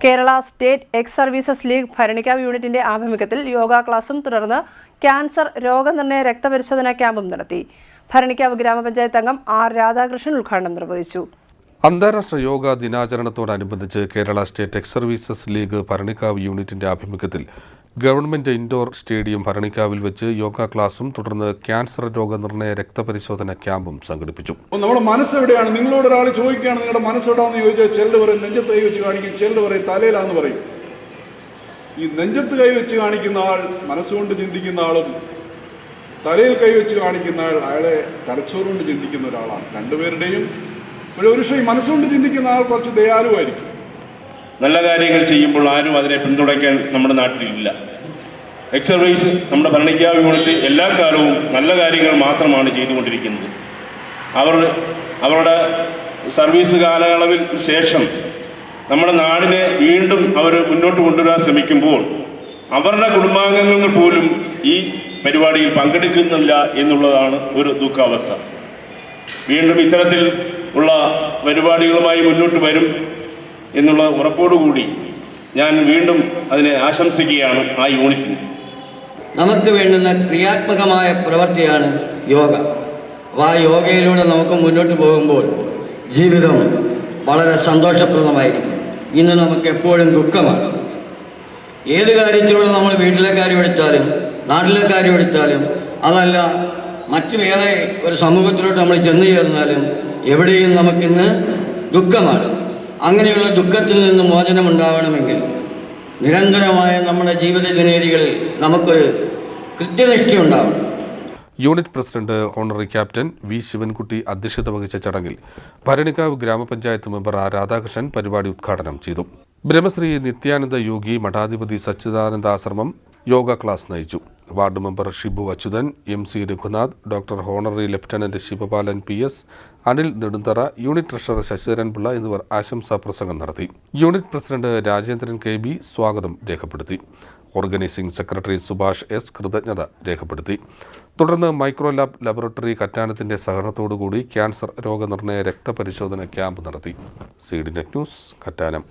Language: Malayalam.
Kerala state ex services league Bharanikkavu യൂണിറ്റിന്റെ ആഭിമുഖ്യത്തിൽ യോഗ ക്ലാസും തുടർന്ന് ക്യാൻസർ രോഗനിർണയ രക്തപരിശോധനാ ക്യാമ്പും നടത്തി. ഭരണിക്കാവ് ഗ്രാമപഞ്ചായത്ത് അംഗം ആർ രാധാകൃഷ്ണൻ ഉദ്ഘാടനം നിർവഹിച്ചു. അന്താരാഷ്ട്ര യോഗ ദിനാചരണത്തോടനുബന്ധിച്ച് Kerala state ex services league Bharanikkavu യൂണിറ്റിന്റെ ആഭിമുഖ്യത്തിൽ ഗവൺമെന്റ് ഇൻഡോർ സ്റ്റേഡിയം ഭരണിക്കാവിൽ വെച്ച് യോഗ ക്ലാസും തുടർന്ന് ക്യാൻസർ രോഗനിർണയ രക്തപരിശോധന ക്യാമ്പും സംഘടിപ്പിച്ചു. നമ്മുടെ മനസ്സ് എവിടെയാണ്? നിങ്ങളോട് ഒരാൾ ചോദിക്കുകയാണ് നിങ്ങളുടെ മനസ്സ് എവിടെയാണെന്ന് ചോദിച്ചാൽ ചിലർ പറയും നെഞ്ചത്ത് കൈ വെച്ച് കാണിക്കും, ചിലർ പറയും തലയിലാന്ന് പറയും. ഈ നെഞ്ചത്ത് കൈ വെച്ച് കാണിക്കുന്ന ആൾ മനസ്സുകൊണ്ട് ചിന്തിക്കുന്ന ആളും തലയിൽ കൈ വെച്ച് കാണിക്കുന്ന ആൾ അയാളെ തലച്ചോറുകൊണ്ട് ചിന്തിക്കുന്ന ഒരാളാണ്. രണ്ടുപേരുടെയും ഒരു മനസ്സുകൊണ്ട് ചിന്തിക്കുന്ന ആൾ കുറച്ച് ദയാലുവായിരിക്കും. നല്ല കാര്യങ്ങൾ ചെയ്യുമ്പോൾ ആരും അതിനെ പിന്തുണയ്ക്കാൻ നമ്മുടെ നാട്ടിലില്ല. എക്സ് സർവീസ് നമ്മുടെ ഭരണിക്കാവ് യൂണിറ്റ് എല്ലാ കാലവും നല്ല കാര്യങ്ങൾ മാത്രമാണ് ചെയ്തുകൊണ്ടിരിക്കുന്നത്. അവരുടെ സർവീസ് കാലയളവിൽ ശേഷം നമ്മുടെ നാടിനെ വീണ്ടും അവർ മുന്നോട്ട് കൊണ്ടുവരാൻ ശ്രമിക്കുമ്പോൾ അവരുടെ കുടുംബാംഗങ്ങൾ പോലും ഈ പരിപാടിയിൽ പങ്കെടുക്കുന്നില്ല എന്നുള്ളതാണ് ഒരു ദുഃഖാവസ്ഥ. വീണ്ടും ഇത്തരത്തിൽ ഉള്ള പരിപാടികളുമായി മുന്നോട്ട് വരും എന്നുള്ള ഉറപ്പോടുകൂടി ഞാൻ വീണ്ടും അതിനെ ആശംസിക്കുകയാണ് ആ യൂണിറ്റിന്. നമുക്ക് വേണ്ടുന്ന ക്രിയാത്മകമായ പ്രവൃത്തിയാണ് യോഗ. അപ്പോൾ ആ യോഗയിലൂടെ നമുക്ക് മുന്നോട്ട് പോകുമ്പോൾ ജീവിതം വളരെ സന്തോഷപ്രദമായിരിക്കും. ഇന്ന് നമുക്ക് എപ്പോഴും ദുഃഖമാണ്. ഏത് കാര്യത്തിലൂടെ നമ്മൾ വീട്ടിലെ കാര്യം എടുത്താലും നാട്ടിലെ കാര്യം എടുത്താലും അതല്ല മറ്റു വേറെ ഒരു സമൂഹത്തിലോട്ട് നമ്മൾ ചെന്നു ചേർന്നാലും എവിടെയും നമുക്കിന്ന് ദുഃഖമാണ്. അങ്ങനെയുള്ള ദുഃഖത്തിൽ നിന്ന് മോചനമുണ്ടാവണമെങ്കിൽ നിരന്തരമായ നമ്മുടെ ജീവിത ദിനചര്യകളിൽ നമുക്കൊരു കൃത്യനിഷ്ഠയുണ്ടാവണം. Unit president honorary captain V Sivankutty അധ്യക്ഷത വഹിച്ച ചടങ്ങിൽ ഭരണിക്കാവ് ഗ്രാമപഞ്ചായത്ത് മെമ്പർ ആർ രാധാകൃഷ്ണൻ പരിപാടി ഉദ്ഘാടനം ചെയ്തു. ബ്രഹ്മശ്രീ നിത്യാനന്ദ യോഗി മഠാധിപതി സച്ചിദാനന്ദ ആശ്രമം യോഗ ക്ലാസ് നയിച്ചു. Ward member Shibu Achuthan, MC Raghunath, doctor honorary lieutenant Sivapalan PS, Anil Nedunthara, unit treasurer Sasidharan Pillai എന്നിവർ ആശംസാ പ്രസംഗം നടത്തി. യൂണിറ്റ് പ്രസിഡന്റ് രാജേന്ദ്രൻ KB സ്വാഗതം രേഖപ്പെടുത്തി. ഓർഗനൈസിംഗ് സെക്രട്ടറി സുഭാഷ് S കൃതജ്ഞത രേഖപ്പെടുത്തി. തുടർന്ന് മൈക്രോ ലാബ് ലബോറട്ടറി കറ്റാനത്തിന്റെ സഹകരണത്തോടുകൂടി ക്യാൻസർ രോഗനിർണയ രക്തപരിശോധന ക്യാമ്പ് നടത്തി. CDNet news, Kattanam.